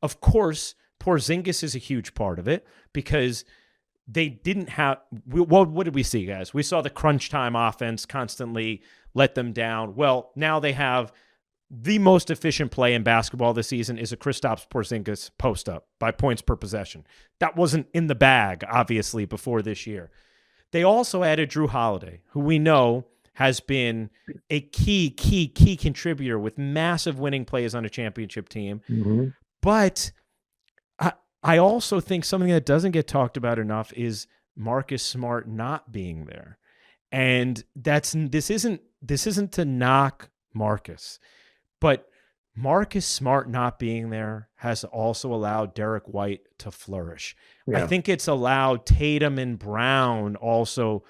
Of course, Porzingis is a huge part of it because they didn't have what did we see, guys? We saw the crunch time offense constantly let them down. Well, now they have the most efficient play in basketball this season is a Kristaps Porzingis post-up by points per possession. That wasn't in the bag, obviously, before this year. They also added Drew Holiday, who we know has been a key contributor with massive winning plays on a championship team. Mm-hmm. But I also think something that doesn't get talked about enough is Marcus Smart not being there. And this isn't to knock Marcus, but Marcus Smart not being there has also allowed Derrick White to flourish. Yeah. I think it's allowed Tatum and Brown also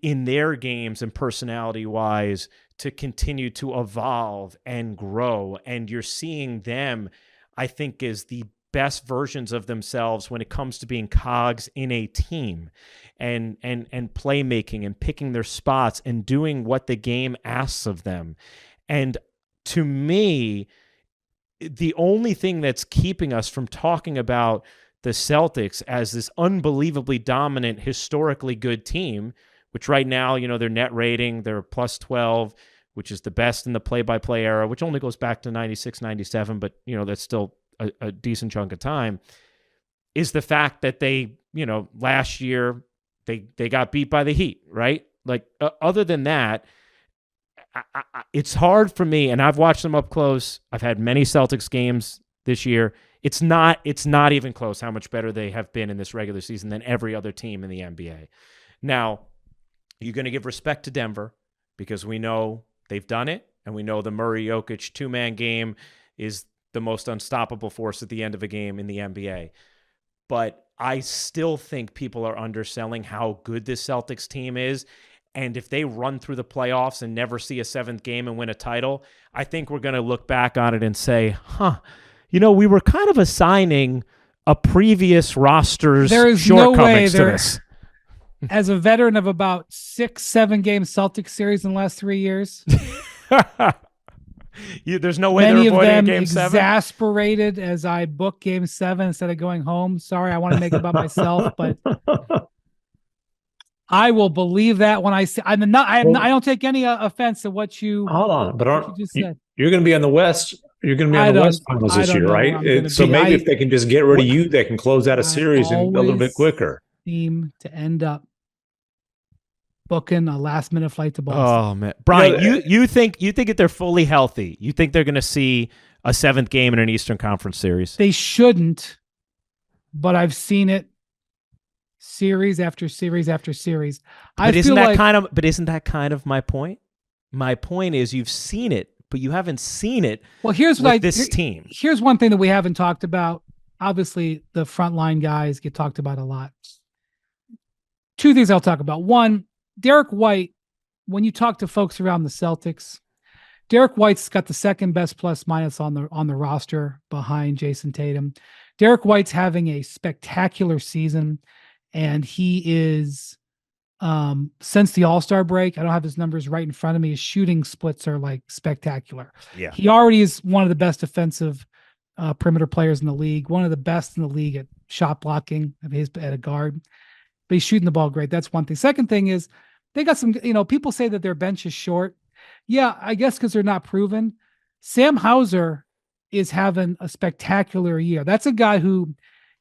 in their games and personality-wise to continue to evolve and grow. And you're seeing them, I think, as the best versions of themselves when it comes to being cogs in a team and playmaking and picking their spots and doing what the game asks of them. And to me, the only thing that's keeping us from talking about the Celtics as this unbelievably dominant, historically good team, which right now, their net rating, they're plus 12, which is the best in the play-by-play era, which only goes back to 96, 97, but, that's still a decent chunk of time, is the fact that they, last year, they got beat by the Heat, right? Like, other than that, it's hard for me, and I've watched them up close. I've had many Celtics games this year. It's not even close how much better they have been in this regular season than every other team in the NBA. Now, you're going to give respect to Denver because we know they've done it, and we know the Murray-Jokic two-man game is the most unstoppable force at the end of a game in the NBA. But I still think people are underselling how good this Celtics team is. And if they run through the playoffs and never see a seventh game and win a title, I think we're going to look back on it and say, we were kind of assigning a previous roster's shortcomings to this. As a veteran of about 6-7 game Celtics series in the last 3 years, there's no way they're avoiding Game 7. Exasperated as I book Game 7 instead of going home. Sorry, I want to make it about myself, but I will believe that when I say I don't take any offense to what you. Hold on, but you're going to be on the West? You're going to be on the West Finals this year, right? So maybe if they can just get rid of you, they can close out a series and a little bit quicker. Seem to end up booking a last-minute flight to Boston. Oh man, Brian, you think if they're fully healthy, you think they're going to see a seventh game in an Eastern Conference series? They shouldn't, but I've seen it series after series after series. But isn't that kind of my point? My point is you've seen it, but you haven't seen it. Well, here's this team. Here's one thing that we haven't talked about. Obviously, the frontline guys get talked about a lot. Two things I'll talk about. One, Derrick White, when you talk to folks around the Celtics, Derrick White's got the second best plus minus on the roster behind Jason Tatum. Derrick White's having a spectacular season, and he is, since the All-Star break, I don't have his numbers right in front of me, his shooting splits are like spectacular. Yeah. He already is one of the best defensive perimeter players in the league, one of the best in the league at shot blocking at a guard. But he's shooting the ball great. That's one thing. Second thing is they got some, people say that their bench is short. Yeah, I guess because they're not proven. Sam Hauser is having a spectacular year. That's a guy who,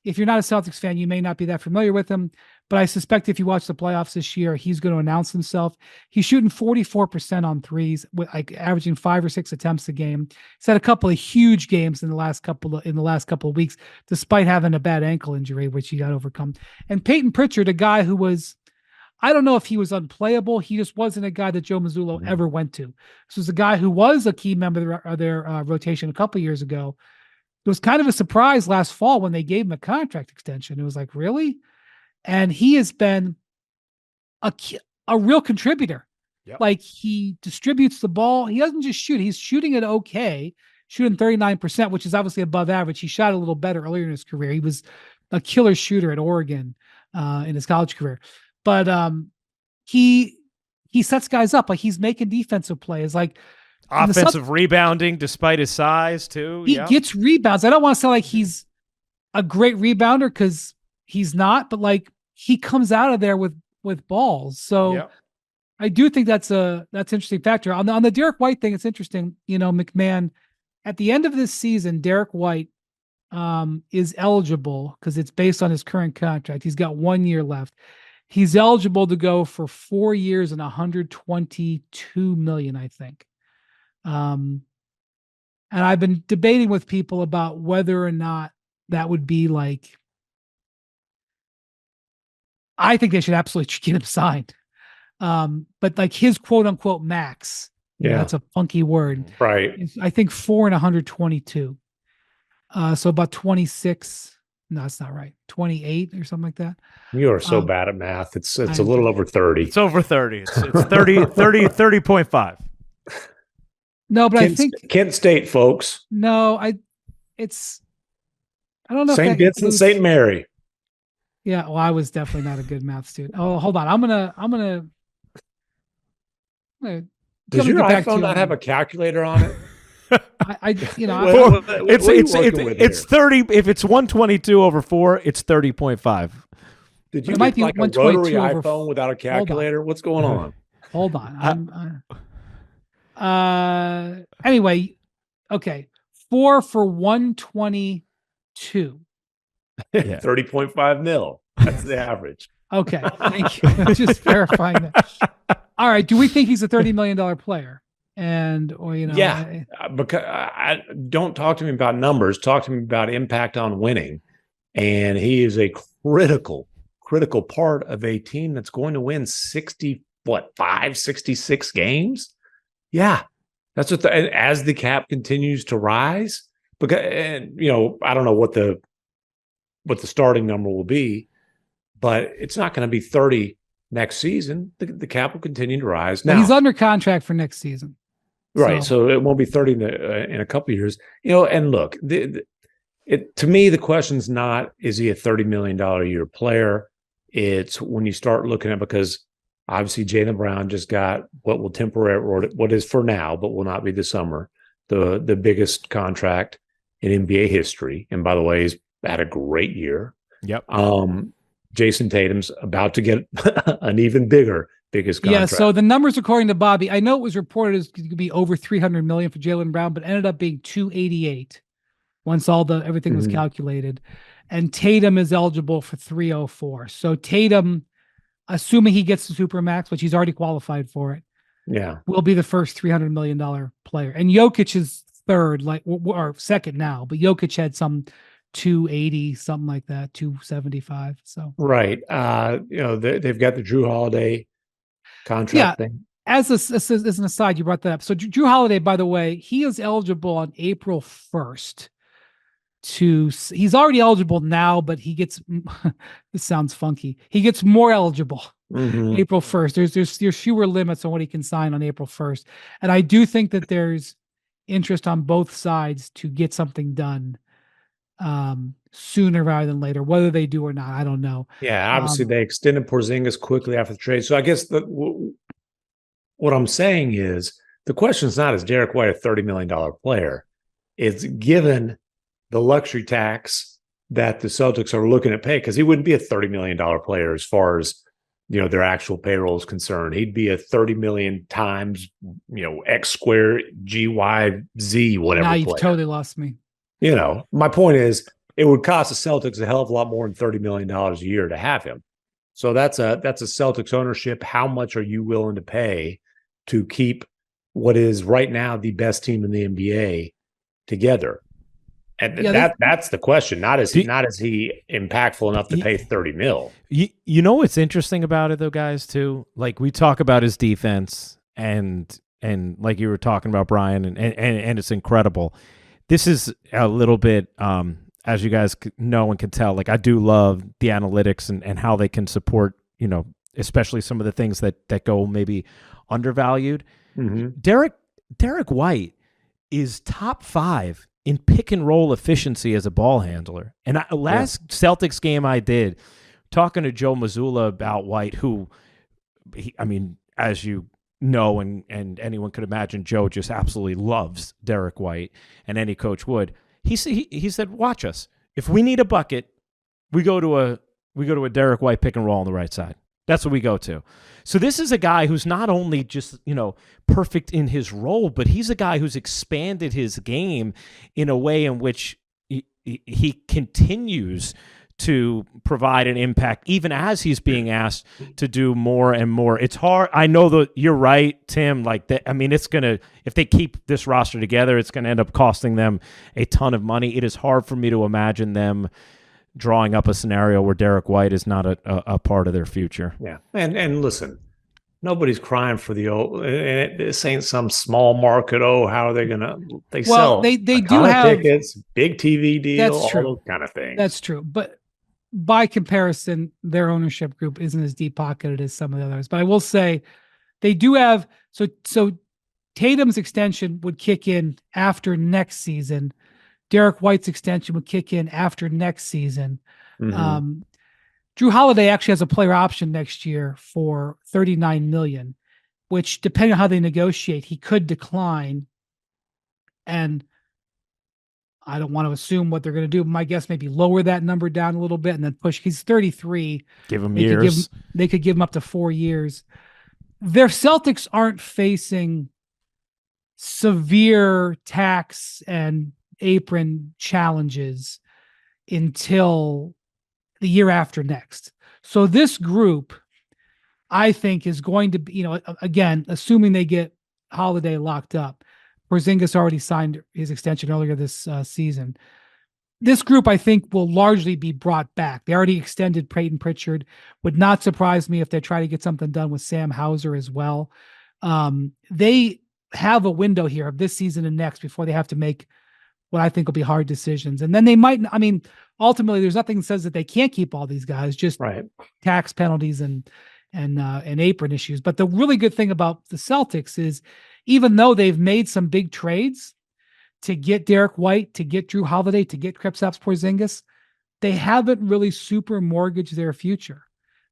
if you're not a Celtics fan, you may not be that familiar with him. But I suspect if you watch the playoffs this year, he's going to announce himself. He's shooting 44% on threes, with averaging 5 or 6 attempts a game. He's had a couple of huge games in the last couple of weeks, despite having a bad ankle injury, which he got overcome. And Payton Pritchard, a guy who was, I don't know if he was unplayable. He just wasn't a guy that Joe Mazzulla ever went to. This was a guy who was a key member of their rotation a couple of years ago. It was kind of a surprise last fall when they gave him a contract extension. It was like, really? And he has been a real contributor. Yep. Like, he distributes the ball. He doesn't just shoot. He's shooting it okay, shooting 39%, which is obviously above average. He shot a little better earlier in his career. He was a killer shooter at Oregon in his college career. But he sets guys up. Like, he's making defensive plays. Like, Offensive rebounding despite his size too. He gets rebounds. I don't want to say like he's a great rebounder because he's not, but like he comes out of there with balls. So I do think that's an interesting factor. On the Derrick White thing, it's interesting. MacMahon, at the end of this season, Derrick White is eligible because it's based on his current contract. He's got 1 year left. He's eligible to go for 4 years and $122 million, I think. And I've been debating with people about whether or not that would be like, I think they should absolutely get him signed. But like his quote unquote max, that's a funky word. Right. I think 4 and 122. So about 26. No, it's not right. 28 or something like that. You are so bad at math. It's a little over 30. It's over 30. It's 30.5. No, but I think Kent State, folks. No, I don't know. St. Vincent, St. Mary. Yeah, well, I was definitely not a good math student. Oh, hold on. I'm gonna Does your iPhone not have a calculator on it? It's 30. If it's 122 over 4, it's 30.5. Did you get like a rotary iPhone without a calculator? What's going on? Hold on. Anyway, okay. 4 for 122. 30.5 mil. That's the average. Okay. Thank you. Just verifying that. All right. Do we think he's a $30 million player? Because I don't talk to me about numbers. Talk to me about impact on winning. And he is a critical part of a team that's going to win 66 games. Yeah, that's what. As the cap continues to rise, because I don't know what the starting number will be, but it's not going to be 30 next season. The cap will continue to rise. Now he's under contract for next season, right? So it won't be 30 in a couple of years. And look, to me, the question's not is he a $30 million a year player? It's when you start looking at, because obviously Jaylen Brown just got what is for now, but will not be this summer, the biggest contract in NBA history. And by the way, he's had a great year. Yep. Jason Tatum's about to get an even biggest contract. Yeah. So the numbers, according to Bobby, I know it was reported as going to be over $300 million for Jaylen Brown, but ended up being $288 once everything was calculated. And Tatum is eligible for $304. So Tatum, assuming he gets the Supermax, which he's already qualified for it, will be the first $300 million player. And Jokic is third, or second now, but Jokic had some 280, something like that, 275. So right, they've got the Drew Holiday contract thing. As an aside, you brought that up. So Drew Holiday, by the way, he is eligible on April 1st. He's already eligible now, but he gets this sounds funky. He gets more eligible April 1st. There's fewer limits on what he can sign on April 1st, and I do think that there's interest on both sides to get something done sooner rather than later. Whether they do or not, I don't know. Yeah, obviously they extended Porzingis quickly after the trade. So I guess what I'm saying is the question is not, is Derrick White a $30 million player? It's given the luxury tax that the Celtics are looking at pay, because he wouldn't be a $30 million player as far as their actual payroll is concerned. He'd be a 30 million times X squared GYZ whatever. Now you've player. Totally lost me. My point is it would cost the Celtics a hell of a lot more than $30 million a year to have him. So that's a Celtics ownership. How much are you willing to pay to keep what is right now the best team in the NBA together? And that's the question. Not is he impactful enough to pay 30 mil. You know what's interesting about it though, guys, too? Like we talk about his defense and like you were talking about, Brian, and it's incredible. This is a little bit, as you guys know and can tell, like I do love the analytics and how they can support, especially some of the things that go maybe undervalued. Mm-hmm. Derrick White is top 5 in pick and roll efficiency as a ball handler. And last Celtics game I did, talking to Joe Mazzulla about White, as you know and anyone could imagine Joe just absolutely loves Derrick White, and any coach would. He said, watch us. If we need a bucket, we go to a Derrick White pick and roll on the right side. That's what we go to. So this is a guy who's not only just, perfect in his role, but he's a guy who's expanded his game in a way in which he continues to provide an impact even as he's being asked to do more and more. It's hard. I know that you're right, Tim. If they keep this roster together, it's going to end up costing them a ton of money. It is hard for me to imagine them drawing up a scenario where Derrick White is not a part of their future. Yeah. And listen, nobody's crying for the old, this ain't some small market. Oh, how are they going to, sell they do have tickets, big TV deal, that's true. all those kind of things. That's true. But by comparison, their ownership group isn't as deep pocketed as some of the others. But I will say they do have, so Tatum's extension would kick in after next season. Derrick White's extension would kick in after next season. Mm-hmm. Drew Holiday actually has a player option next year for $39 million, which, depending on how they negotiate, he could decline. And I don't want to assume what they're going to do. My guess maybe lower that number down a little bit and then push. He's 33. Give him years. They could give him up to 4 years. Their Celtics aren't facing severe tax and apron challenges until the year after next. So this group, I think, is going to be, again, assuming they get Holiday locked up. Porzingis already signed his extension earlier this season. This group, I think, will largely be brought back. They already extended Payton Pritchard. Would not surprise me if they try to get something done with Sam Hauser as well. They have a window here of this season and next before they have to make what I think will be hard decisions. And then they might, ultimately there's nothing that says that they can't keep all these guys, just right. Tax penalties and apron issues. But the really good thing about the Celtics is, even though they've made some big trades to get Derrick White, to get Drew Holiday, to get Kristaps Porzingis, they haven't really super mortgaged their future.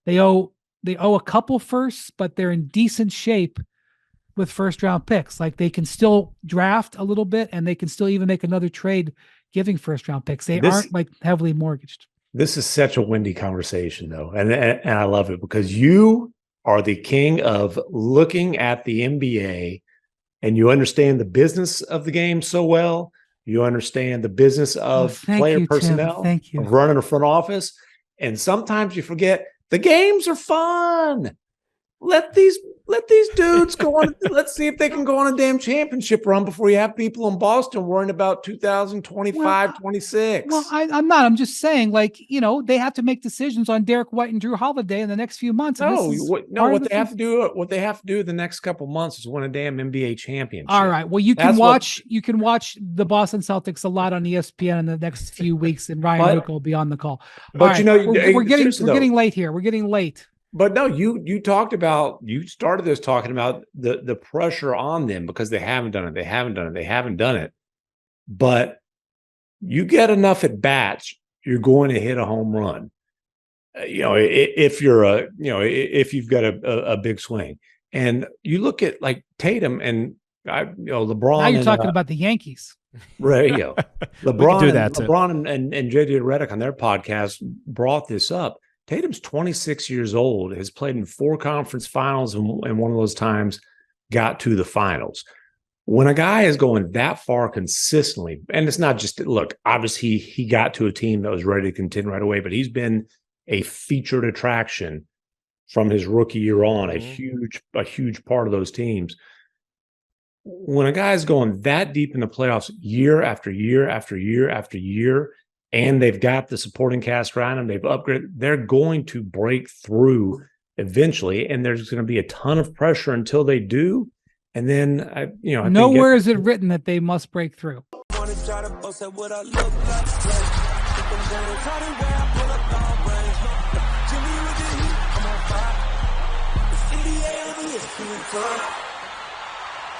They owe a couple firsts, but they're in decent shape with first round picks. Like, they can still draft a little bit and they can still even make another trade giving first round picks. They aren't like heavily mortgaged. This is such a windy conversation though. And I love it because you are the king of looking at the NBA and you understand the business of the game so well. You understand the business of player personnel, Thank you. of running a front office. And sometimes you forget the games are fun. Let these dudes go on. Let's see if they can go on a damn championship run before you have people in Boston worrying about 2025, 26. Well, I'm not. I'm just saying, they have to make decisions on Derrick White and Drew Holiday in the next few months. What they have to do the next couple months is win a damn NBA championship. All right. Well, you can watch the Boston Celtics a lot on ESPN in the next few weeks, and Ryan Ruocco will be on the call. But we're getting late here. We're getting late. But no, you started this talking about the pressure on them because they haven't done it. But you get enough at bats, you're going to hit a home run. If you've got a big swing. And you look at like Tatum and LeBron. Now you're talking about the Yankees. Right. LeBron and JJ Redick on their podcast brought this up. Tatum's 26 years old, has played in 4 conference finals, and one of those times got to the finals. When a guy is going that far consistently, and it's not just, look, obviously he got to a team that was ready to contend right away, but he's been a featured attraction from his rookie year on, a huge part of those teams. When a guy is going that deep in the playoffs year after year after year after year, and they've got the supporting cast around them, they've upgraded, they're going to break through eventually, and there's going to be a ton of pressure until they do. And then, nowhere is it written that they must break through. I'm on fire.